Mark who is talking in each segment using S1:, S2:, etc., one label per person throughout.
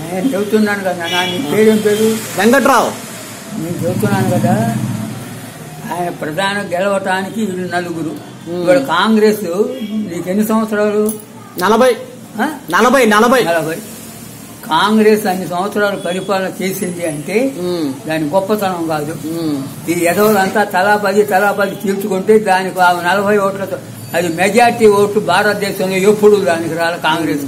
S1: నేను చెబుతున్నాను కదా నీ పేరేం పేరు?
S2: వెంకట్రావు.
S1: నేను చెబుతున్నాను కదా, ఆయన ప్రధాన గెలవటానికి వీళ్ళు నలుగురు. ఇప్పుడు కాంగ్రెస్ నీకు ఎన్ని సంవత్సరాలు?
S2: 40.
S1: కాంగ్రెస్ అన్ని సంవత్సరాలు పరిపాలన చేసింది అంటే దాని గొప్పతనం కాదు. ఈ ఎదవులంతా తలా 10 తీర్చుకుంటే దానికి 40 ఓట్లతో అది మెజార్టీ ఓట్లు భారతదేశంలో ఎప్పుడు దానికి రాలి కాంగ్రెస్.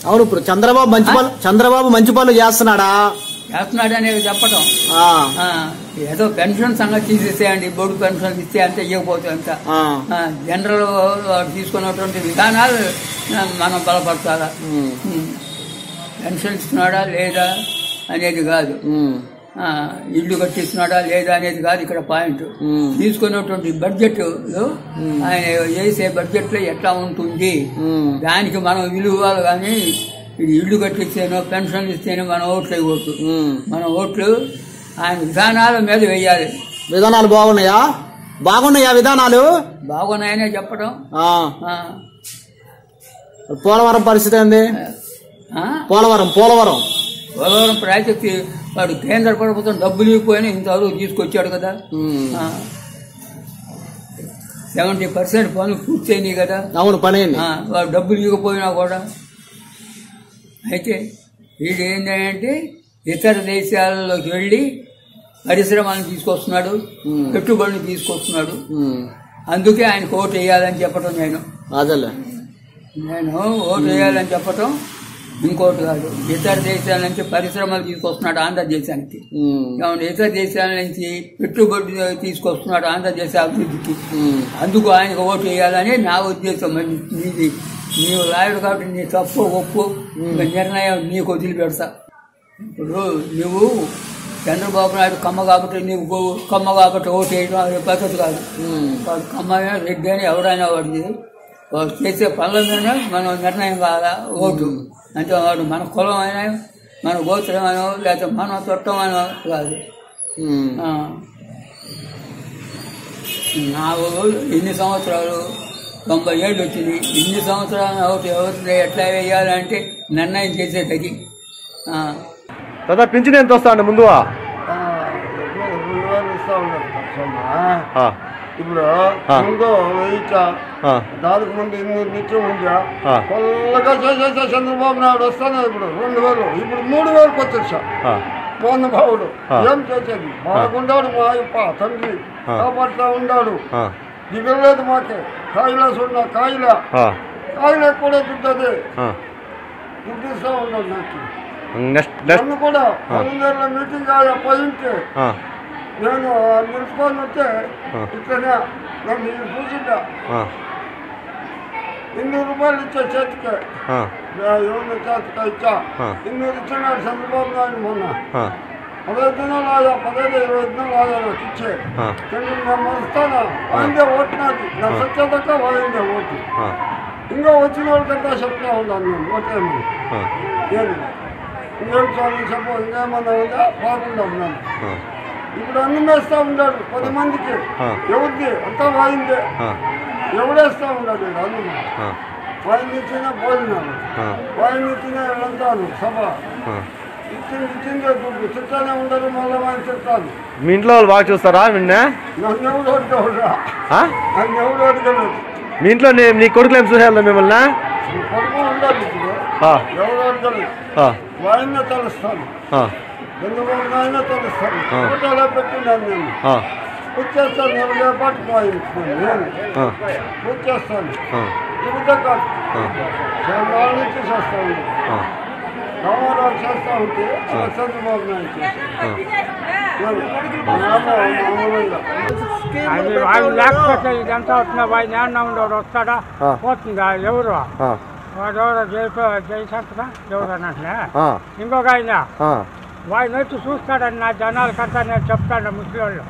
S2: అవును, ఇప్పుడు చంద్రబాబు మంచి పనులు చేస్తున్నాడా
S1: అనేది చెప్పటం. ఏదో పెన్షన్ సంగతి తీసేసేయండి, బొడు పెన్షన్ ఇస్తే అంత ఇవ్వకపోతే అంత. జనరల్ తీసుకున్నటువంటి విధానాలు మనం బలపరచాలా. పెన్షన్ ఇస్తున్నాడా లేదా అనేది కాదు, ఇల్లు కట్టిస్తున్నాడా లేదా అనేది కాదు ఇక్కడ పాయింట్. తీసుకున్నటువంటి బడ్జెట్ ఆయన చేసే బడ్జెట్ లో ఎట్లా ఉంటుంది దానికి మనం విలువలు. కానీ ఇది ఇల్లు కట్టిస్తేనో పెన్షన్ ఇస్తేనో మన ఓట్లు వేయకూడదు. మన ఓట్లు ఆయన విధానాల మీద వేయాలి.
S2: విధానాలు బాగున్నాయా విధానాలు
S1: బాగున్నాయనే చెప్పడం.
S2: పోలవరం పరిస్థితి ఏంది? పోలవరం
S1: ప్రాజెక్ట్ వాడు కేంద్ర ప్రభుత్వం డబ్బులు ఇవ్వకపోయినా ఇంతవరకు తీసుకొచ్చాడు కదా. 70% పనులు పూర్తయినాయి కదా.
S2: అవును, పని
S1: వాడు డబ్బులు ఇవ్వకపోయినా కూడా. అయితే వీడు ఏంటంటే ఇతర దేశాలలోకి వెళ్ళి పరిశ్రమలను తీసుకొస్తున్నాడు, పెట్టుబడులు తీసుకొస్తున్నాడు. అందుకే ఆయనకు ఓటు వేయాలని చెప్పటం. నేను ఓటు వేయాలని చెప్పటం ఇంకోటి కాదు. ఇతర దేశాల నుంచి పరిశ్రమలు తీసుకొస్తున్నాడు ఆంధ్రదేశానికి. ఇతర దేశాల నుంచి పెట్టుబడి తీసుకొస్తున్నాడు ఆంధ్రదేశ అభివృద్ధికి. అందుకు ఆయనకు ఓటు వేయాలని నా ఉద్దేశం. నీవు లాయరు కాబట్టి నీ తప్పు ఒప్పు నిర్ణయం నీకు వదిలిపెడతా. ఇప్పుడు నువ్వు చంద్రబాబు నాయుడు కమ్మ కాబట్టి నీకు కమ్మ కాబట్టి ఓటు వేయడం అది పద్ధతి కాదు. వాడు కమ్మ రెడ్డి అని ఎవరైనా వాడిది వాడు చేసే పనుల మీద మనం నిర్ణయం కాదా ఓటు. అంటే వాడు మన కులం అయినా మన గోత్రం అయినా లేకపోతే మన చుట్టం అయినా కాదు. నాకు ఎన్ని సంవత్సరాలు 90 ఏళ్ళు వచ్చింది. ఇన్ని సంవత్సరాలు ఒకటి ఎవరు ఎట్లా వేయాలంటే నిర్ణయం చేసేటది.
S2: పింఛన్ ఎంత వస్తాండి? ముందు
S3: ఇప్పుడు ముందు వేయించా, దానికి ముందు 200 నిత్యం ఉందా కొల్లగా చేసేసా. చంద్రబాబు నాయుడు వస్తానే ఇప్పుడు 2000, ఇప్పుడు 3000 వచ్చేసా. మోహన్ బాబుడు ఏం చేసేది? బాగుండాడు మా అయ్యప్ప తండ్రి కాపాడుతూ ఉన్నాడు. దిగలేదు మాకే. కాయలా చూడ కాయలా కూడా దుడ్డది దుడ్డిస్తూ ఉన్నాడు. నాకు నన్ను కూడా 10 మీటింగ్ పోయింటే నేను నిలుచుకొని వస్తే ఇట్లనే నన్ను చూసిందా 200 రూపాయలు ఇచ్చా చేతికి. ఎవరిని చేతికి ఇచ్చా 200 ఇచ్చినాడు చంద్రబాబు నాయుడు మొన్న. 15 దినాలు ఆయా 15-20 దినాలు ఆయా నాకు ఇచ్చే నేను వస్తానా వాయిందే ఓటు. నాది నా సత్యదక్క వాయిందే ఓటు. ఇంకా వచ్చిన వాళ్ళకంతా చెప్తా ఉన్నాను నేను ఓటేమని. ఇంకేం స్వామి చెప్పు, ఇంకేమన్నా ఉందా? బాగుందా ఉన్నాను. ఇప్పుడు అన్నం వేస్తూ ఉన్నాడు 10 మందికి. ఎవరిది అంతా వాయిందే. ఎవడేస్తూ ఉన్నాడు అన్నం. వాయిని ఇచ్చినా భోజనాలు, వాయిని ఇచ్చినా వెళ్తాను సభ ఇచ్చిందే దుడ్డు. చిట్టానే ఉండదు మళ్ళీ వాయిని చెప్తాను.
S2: మీ ఇంట్లో వాళ్ళు బాగా చూస్తారా?
S3: నన్ను ఎవడు అడిగాడురా? నన్ను ఎవడు అడిగాడు?
S2: మీ ఇంట్లో నీ కొడుకులు ఏం చూసేయాలి మిమ్మల్ని?
S3: కొడుకు ఉండాలి. ఇప్పుడు ఎవరు అడగలేదు. వాయినే తెలుస్తాను, చంద్రబాబు నాయన తెలుస్తాను. ఫోటోలో పెట్టినాను నేను. పూజ చేస్తాను. ఎవరు పట్టుకోవాలి నేను పూజ చేస్తాను. ఇవితే కాదు వాళ్ళ నుంచి చేస్తాను. రామారావు చేస్తా ఉంటే చంద్రబాబు నాయుడు
S4: లేకపోతే ఇదంతా వస్తున్నా వాయిని ఏమన్నా ఉండేవాడు వస్తాడా పోతుందా? ఎవరు వాడెవరో జయశంకరా ఎవరు అన్నట్లే. ఇంకొక ఆయన వాడిని వచ్చి చూస్తాడని నా జనాలకంతా నేను చెప్తాను. ముస్లింలు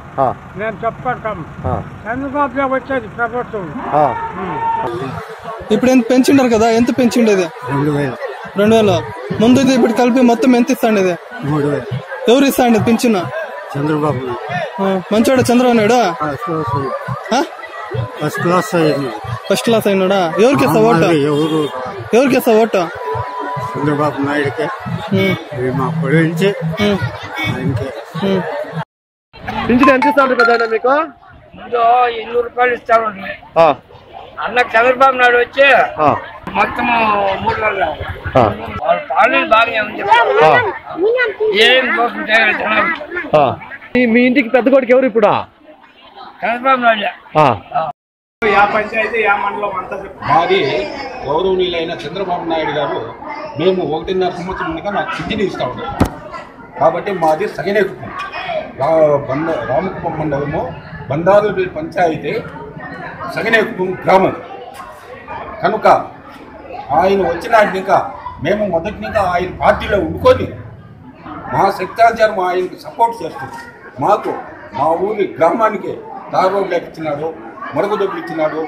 S4: నేను చెప్పుకుంటాము. చంద్రబాబులో వచ్చేది ప్రభుత్వం.
S5: ఇప్పుడు ఎంత పెంచిండారు కదా? ఎంత పెంచిండేది? 2000. ముందు ఇప్పుడు కలిపి మొత్తం ఎంత ఇస్తాండి?
S3: 3000.
S5: ఎవరు ఇస్తాండి పింఛన్?
S3: చంద్రబాబు.
S5: మంచోడా చంద్రబాబు నాయుడు?
S3: ఫస్ట్ క్లాస్
S5: అయినాడా? ఎవరికి ఇస్తా ఓటు? ఎవరికి ఇస్తా ఓటు?
S3: చంద్రబాబు నాయుడుకే మా పొడి నుంచి ఆయనకే.
S2: పింఛన్ ఎంత ఇస్తా ఉంటారు పెద్ద మీకు?
S4: ముందు 200 రూపాయలు ఇస్తారు. అన్నకు చంద్రబాబు నాయుడు వచ్చి మొత్తం 3 నెలలు వాళ్ళ పాలన బాగానే ఉంది. ఏం కోసం చేయలేదు.
S2: మీ ఇంటికి పెద్ద కొడుకు ఎవరు ఇప్పుడు?
S4: చంద్రబాబు నాయుడు.
S6: పంచాయతీ మండలం అంతా మాది గౌరవనీయులైన చంద్రబాబు నాయుడు గారు మేము 1.5 సంవత్సరం ముందుగా నాకు పింఛను ఇస్తూ ఉంటాం. కాబట్టి మాది సగనే కుటుంబం, రామకుప్పం మండలము బందారులపల్లి పంచాయతీ సగనే కుటుంబం గ్రామం. కనుక ఆయన వచ్చినాడు ఇంకా మేము మొదటిగా ఆయన పార్టీలో ఉండుకొని మా శక్తాచారం ఆయనకు సపోర్ట్ చేస్తుంది. మాకు మా ఊరి గ్రామానికి తార్ రోడ్లు ఇచ్చినాడు, మరుగుదొడ్లు ఇచ్చినాడు,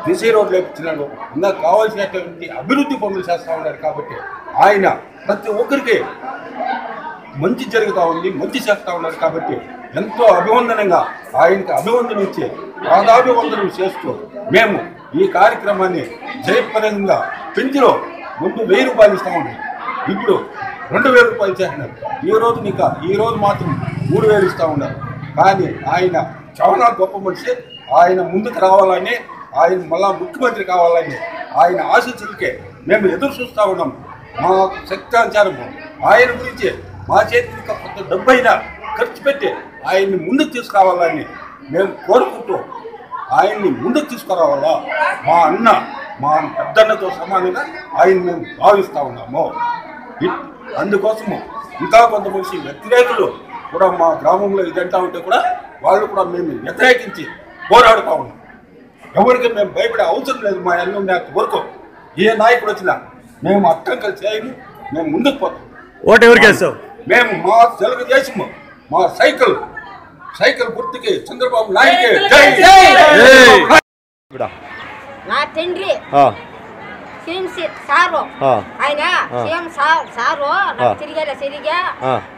S6: దిశీ రోడ్లు ఇచ్చినాడు. ఇంకా కావాల్సినటువంటి అభివృద్ధి పనులు చేస్తూ ఉన్నారు. కాబట్టి ఆయన ప్రతి ఒక్కరికి మంచి జరుగుతూ ఉంది, మంచి చేస్తూ ఉన్నారు. కాబట్టి ఎంతో అభివందనంగా ఆయనకి అభివందనం ఇచ్చి పాదాభివందనం చేస్తూ మేము ఈ కార్యక్రమాన్ని జయప్రదంగా పెంచిలో ముందు 1000 రూపాయలు ఇస్తూ ఉన్నాం. ఇప్పుడు 2000 రూపాయలు చేస్తున్నారు. ఈ రోజు మాత్రం 3000 ఇస్తూ ఉన్నారు. కానీ ఆయన చాలా గొప్ప మనిషి. ఆయన ముందుకు రావాలని, ఆయన మళ్ళా ముఖ్యమంత్రి కావాలని ఆయన ఆశీస్సులకే మేము ఎదురు చూస్తూ ఉన్నాం. మా శక్తానుసారము ఆయన గురించి మా చేతికి కొంత డబ్బు అయినా ఖర్చు పెట్టి ఆయన్ని ముందుకు తీసుకురావాలని మేము కోరుకుంటూ ఆయన్ని ముందుకు తీసుకురావాలా మా అన్న, మా పెద్దన్నతో సమానంగా ఆయన మేము భావిస్తూ ఉన్నాము. అందుకోసము ఇంకా కొంతమంది వ్యతిరేకులు కూడా మా గ్రామంలో ఇదంటా ఉంటే కూడా వాళ్ళు కూడా మేము వ్యతిరేకించి పోరాడుతూ ఉన్నాం. ఎవరికి మేము భయపడే అవసరం లేదు. మా ఎన్నో వరకు ఏ నాయకుడు వచ్చినా మేము అట్టంకలు చేయము, మేము ముందుకు పోతాం.
S2: ఓటు ఎవరికి వేస్తావు?
S6: మేము మా తెలుగుదేశము, మా సైకిల్ గుర్తుకి చంద్రబాబు నాయుడుకి జై.
S7: నా తండ్రి సారు ఆయన సీఎం సారు నాకు తిరిగేలా సరిగా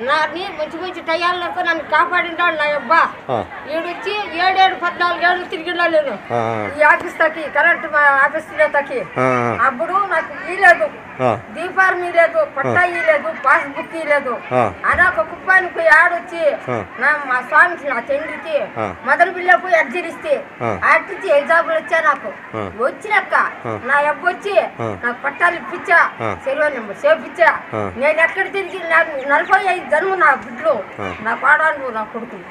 S7: నాని మంచి టయాలతో నన్ను కాపాడింటాడు. నా అబ్బా ఈడొచ్చి 7 14 ఏళ్ళు తిరిగినా నేను ఈ ఆఫీస్ తకి కరెంట్ ఆఫీస్ తకి. అప్పుడు నాకు ఇలేదు, దీపారం ఇలేదు, పట్టా ఇలేదు, పాస్ బుక్ ఇలేదు. అలా ఒక కుప్పానికి పోయి ఆడొచ్చి మా స్వామికి, నా తండ్రికి మొదలు పిల్ల పోయి అర్జీలిస్తే అర్జించి ఎగ్జాంపుల్ వచ్చా. నాకు వచ్చినాక నా అబ్బ వచ్చి నాకు పట్టాలు ఇప్పించా, సెలవు నెంబర్ చేపించా. నేను ఎక్కడ తిరిగి నాకు 45 జన్మ నా బిడ్డలు, నా పాడాలు, నా కొడుకులు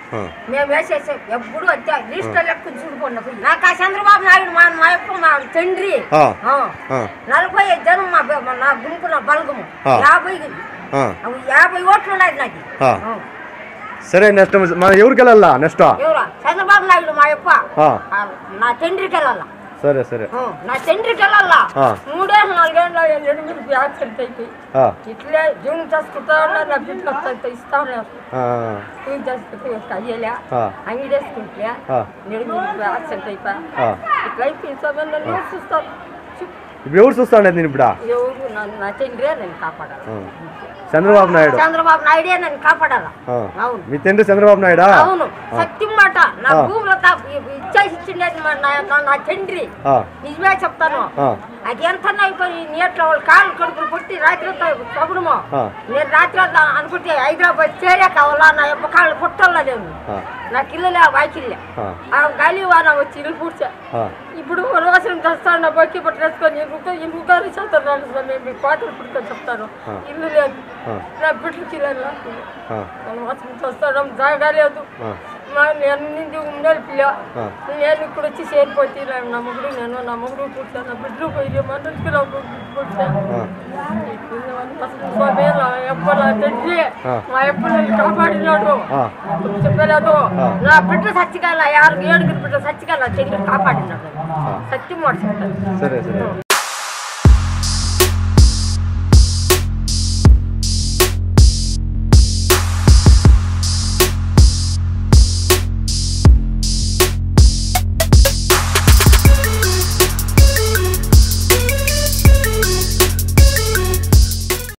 S7: మేము వేసేసే ఎప్పుడు అంతే లిస్ట్ లెక్క చూడుకోండి. నాకు ఆ చంద్రబాబు నాయుడు మా యొక్క మా తండ్రి 45 జన్మ నా గుంపు, నా బలగము 50 ఓట్లు ఉన్నాయి నాకు.
S2: సరే, నెక్స్ట్ మన ఎవరికి వెళ్ళాలా? నెక్స్ట్
S7: ఎవరా? చంద్రబాబు నాయుడు మా యొక్క నా తండ్రికి వెళ్ళాలా.
S2: సరే సరే,
S7: నా తండ్రికి వెళ్ళాలా. 3 ఏళ్ళు 4 ఏళ్ళు ఎనిమిది యాక్సిడెంట్ అయిపోయి ఇట్లే జూన్ చేసుకుంటా ఉన్నా. నా బిడ్డలు ఇస్తా ఉన్నారు. జూన్ చేసుకుంటే అయ్యేలా అంగి చేసుకుంటే ఎనిమిది యాక్సిడెంట్ అయిపోయా. ఇట్లా అయిపోయి చూస్తాను.
S2: ఇప్పుడు ఎవరు చూస్తాండే నేను? ఇప్పుడు
S7: ఎవరు? నా తండ్రే నన్ను కాపాడాలి.
S2: చంద్రబాబు
S7: నాయుడే నన్ను కాపాడాలా. అవును,
S2: మీ తండ్రి చంద్రబాబు నాయుడా?
S7: అవును, సత్యం మాట. నా భూమిలో ఇచ్చేసి ఇచ్చిండేది నా తండ్రి. నిజమే చెప్తాను. అది ఎంత అయిపోయి నీట్లో వాళ్ళు కాళ్ళు కడుపులు పుట్టి రాత్రి కబుడము. నేను రాత్రి అనుకుంటే హైదరాబాద్ చేరే కావాలా. నా యొక్క కాళ్ళు పుట్టల్లా లేదు. నాకు ఇల్లులే, వాకిల్లే. ఆ గాలి వాన వచ్చి ఇల్లు పూడ్చా. ఇప్పుడు రోజులు తెస్తాను, బొక్కి పట్టుకొని ఇంకొకరు చదువుతాను. మేము పాటలు పుట్టుకొని చెప్తాను. ఇల్లు లేదు, నా బిడ్డకి వస్తాను, జాగా లేదు. నేను పిల్ల నేను ఇక్కడ వచ్చి చేరిపోతే నా ముగ్గురు, నా ముగ్గురు కూర్చొని నా బిడ్డలు పోయి మనకి నా కూర్చొని తండ్రి మా ఎప్పుడు కాపాడినాడు. చెప్పలేదు, నా బిడ్డ సచ్చిగా 6 7 బిడ్డ సచ్చిగా నా తండ్రి కాపాడినాడు. సత్యం మాట చెప్తాను.